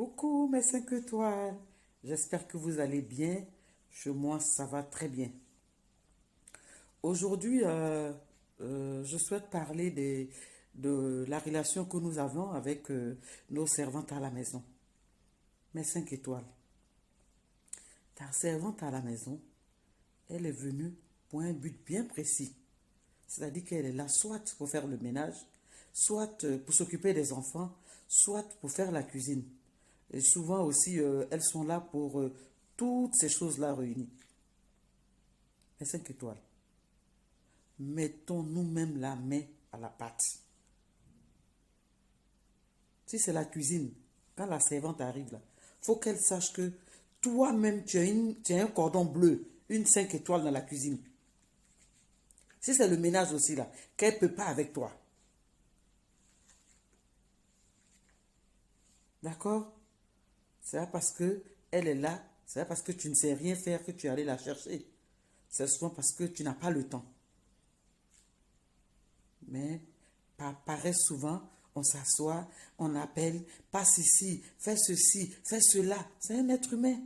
Coucou mes 5 étoiles, j'espère que vous allez bien. Chez moi, ça va très bien. Aujourd'hui, je souhaite parler de la relation que nous avons avec nos servantes à la maison. Mes 5 étoiles. Ta servante à la maison, elle est venue pour un but bien précis. C'est-à-dire qu'elle est là soit pour faire le ménage, soit pour s'occuper des enfants, soit pour faire la cuisine. Et souvent aussi, elles sont là pour toutes ces choses-là réunies. Les 5 étoiles. Mettons nous-mêmes la main à la pâte. Si c'est la cuisine, quand la servante arrive là, il faut qu'elle sache que toi-même, tu as un cordon bleu, une 5 étoiles dans la cuisine. Si c'est le ménage aussi là, qu'elle ne peut pas avec toi. D'accord? C'est pas parce que elle est là, c'est pas parce que tu ne sais rien faire que tu es allé la chercher. C'est souvent parce que tu n'as pas le temps. Mais par paresse souvent, on s'assoit, on appelle, passe ici, fais ceci, fais cela. C'est un être humain.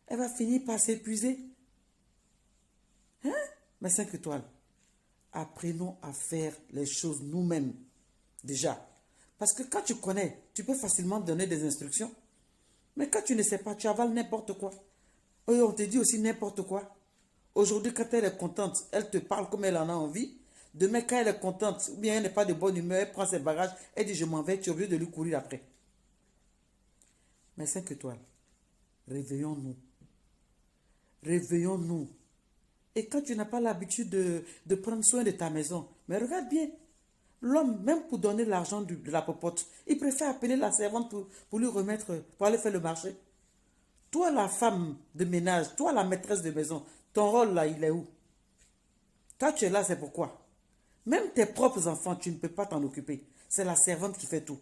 Elle va finir par s'épuiser. Hein? Mais 5 étoiles. Apprenons à faire les choses nous-mêmes. Déjà. Parce que quand tu connais, tu peux facilement donner des instructions. Mais quand tu ne sais pas, tu avales n'importe quoi. Et on te dit aussi n'importe quoi. Aujourd'hui, quand elle est contente, elle te parle comme elle en a envie. Demain, quand elle est contente, ou bien elle n'est pas de bonne humeur, elle prend ses bagages, elle dit je m'en vais, tu es obligé de lui courir après. Mais 5 étoiles, réveillons-nous. Réveillons-nous. Et quand tu n'as pas l'habitude de prendre soin de ta maison, mais regarde bien, l'homme, même pour donner l'argent de la popote, il préfère appeler la servante pour lui remettre, pour aller faire le marché. Toi, la femme de ménage, toi, la maîtresse de maison, ton rôle là, il est où? Toi, tu es là, c'est pourquoi? Même tes propres enfants, tu ne peux pas t'en occuper. C'est la servante qui fait tout.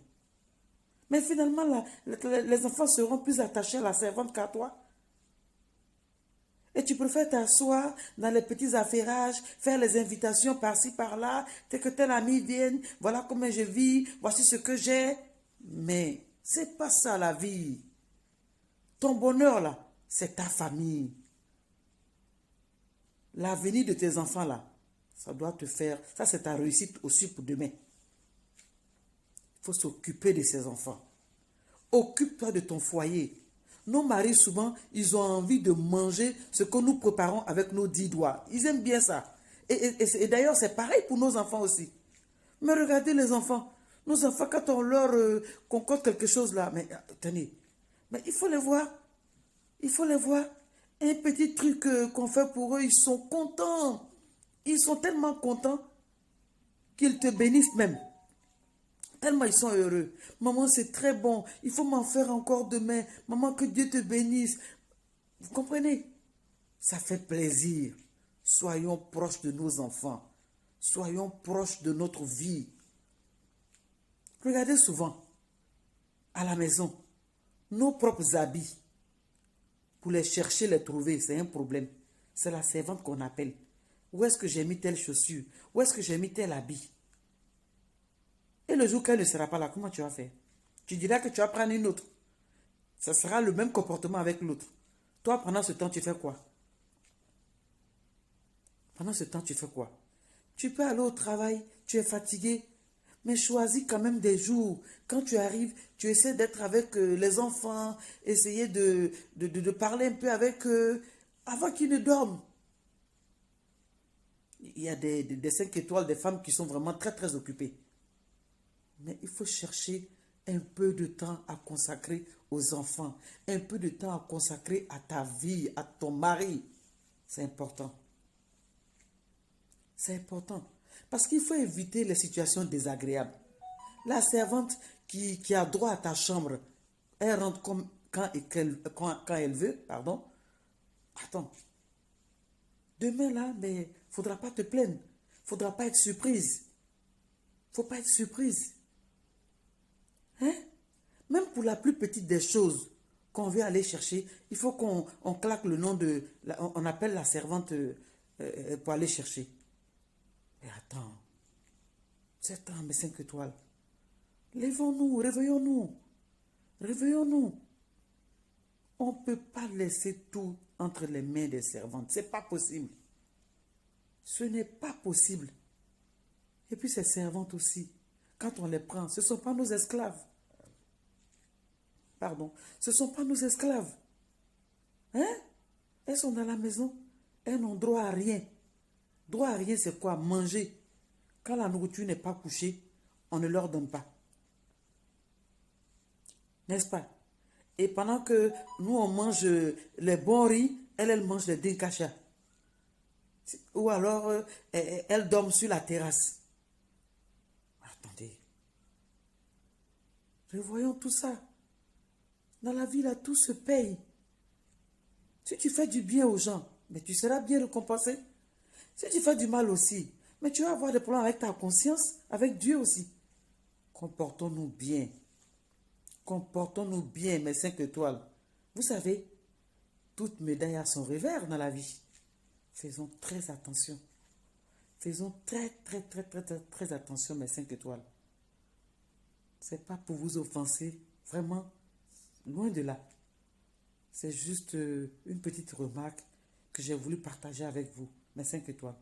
Mais finalement, les enfants seront plus attachés à la servante qu'à toi. Et tu préfères t'asseoir dans les petits affairages, faire les invitations par-ci, par-là, tel que tel ami vienne, voilà comment je vis, voici ce que j'ai. Mais c'est pas ça la vie. Ton bonheur là, c'est ta famille. L'avenir de tes enfants là, ça doit te faire, ça c'est ta réussite aussi pour demain. Il faut s'occuper de ses enfants. Occupe-toi de ton foyer. Nos maris, souvent, ils ont envie de manger ce que nous préparons avec nos 10 doigts. Ils aiment bien ça. Et d'ailleurs, c'est pareil pour nos enfants aussi. Mais regardez les enfants. Nos enfants, quand on leur concorde quelque chose là, mais tenez, mais il faut les voir. Il faut les voir. Un petit truc qu'on fait pour eux, ils sont contents. Ils sont tellement contents qu'ils te bénissent même. Tellement ils sont heureux. Maman, c'est très bon. Il faut m'en faire encore demain. Maman, que Dieu te bénisse. Vous comprenez? Ça fait plaisir. Soyons proches de nos enfants. Soyons proches de notre vie. Regardez souvent, à la maison, nos propres habits. Pour les chercher, les trouver, c'est un problème. C'est la servante qu'on appelle. Où est-ce que j'ai mis telle chaussure? Où est-ce que j'ai mis tel habit? Et le jour qu'elle ne sera pas là, comment tu vas faire? Tu diras que tu vas prendre une autre. Ça sera le même comportement avec l'autre. Toi, pendant ce temps, tu fais quoi? Pendant ce temps, tu fais quoi? Tu peux aller au travail, tu es fatigué, mais choisis quand même des jours. Quand tu arrives, tu essaies d'être avec les enfants, essayer de parler un peu avec eux avant qu'ils ne dorment. Il y a des 5 étoiles, des femmes qui sont vraiment très très occupées. Mais il faut chercher un peu de temps à consacrer aux enfants, un peu de temps à consacrer à ta vie, à ton mari. C'est important. C'est important. Parce qu'il faut éviter les situations désagréables. La servante qui a droit à ta chambre, elle rentre comme quand elle veut, pardon. Attends. Demain là, mais il ne faudra pas te plaindre. Il ne faudra pas être surprise. Il ne faut pas être surprise. Hein? Même pour la plus petite des choses qu'on veut aller chercher, il faut qu'on claque le nom de... On appelle la servante pour aller chercher. Mais attends, c'est temps, mes 5 étoiles. Lèvons-nous, réveillons-nous. Réveillons-nous. On ne peut pas laisser tout entre les mains des servantes. Ce n'est pas possible. Ce n'est pas possible. Et puis ces servantes aussi, quand on les prend, ce ne sont pas nos esclaves. Pardon, ce ne sont pas nos esclaves. Hein? Elles sont dans la maison. Elles n'ont droit à rien. Droit à rien, c'est quoi? Manger. Quand la nourriture n'est pas couchée, on ne leur donne pas. N'est-ce pas? Et pendant que nous, on mange les bons riz, elles mangent les dinkacha. Ou alors, elles dorment sur la terrasse. Attendez. Revoyons tout ça. Dans la vie, là, tout se paye. Si tu fais du bien aux gens, mais tu seras bien récompensé. Si tu fais du mal aussi, mais tu vas avoir des problèmes avec ta conscience, avec Dieu aussi. Comportons-nous bien. Comportons-nous bien, mes 5 étoiles. Vous savez, toute médaille a son revers dans la vie. Faisons très attention. Faisons très attention, mes 5 étoiles. Ce n'est pas pour vous offenser, vraiment, loin de là. C'est juste une petite remarque que j'ai voulu partager avec vous, mes 5 étoiles.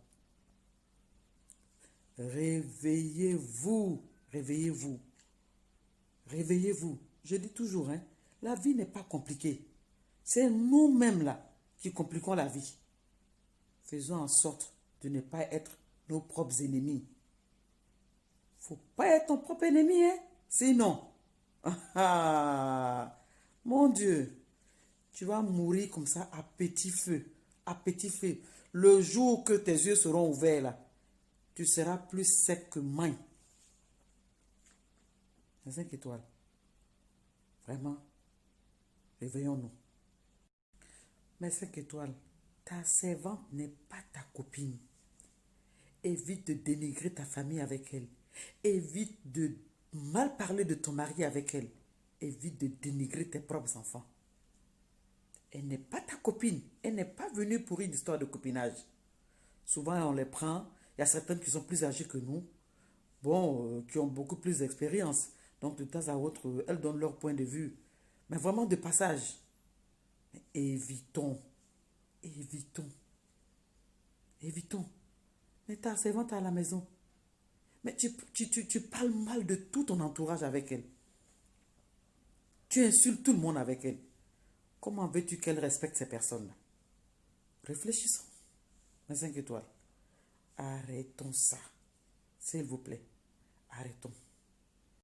Réveillez-vous, réveillez-vous, réveillez-vous. Je dis toujours, hein, la vie n'est pas compliquée. C'est nous-mêmes là qui compliquons la vie. Faisons en sorte de ne pas être nos propres ennemis. Il ne faut pas être ton propre ennemi, hein? Sinon, mon Dieu, tu vas mourir comme ça à petit feu, à petit feu. Le jour que tes yeux seront ouverts là, tu seras plus sec que maille. Les 5 étoiles. Vraiment, réveillons-nous. Mes 5 étoiles, ta servante n'est pas ta copine. Évite de dénigrer ta famille avec elle. Évite de mal parler de ton mari avec elle. Évite de dénigrer tes propres enfants. Elle n'est pas ta copine. Elle n'est pas venue pour une histoire de copinage. Souvent, on les prend. Il y a certaines qui sont plus âgées que nous. Bon, qui ont beaucoup plus d'expérience. Donc, de temps à autre, elles donnent leur point de vue. Mais vraiment de passage. Mais évitons. Évitons. Évitons. Mais ta servante à la maison. Mais tu parles mal de tout ton entourage avec elle. Tu insultes tout le monde avec elle. Comment veux-tu qu'elle respecte ces personnes-là? Réfléchissons. Les 5 étoiles. Arrêtons ça. S'il vous plaît. Arrêtons.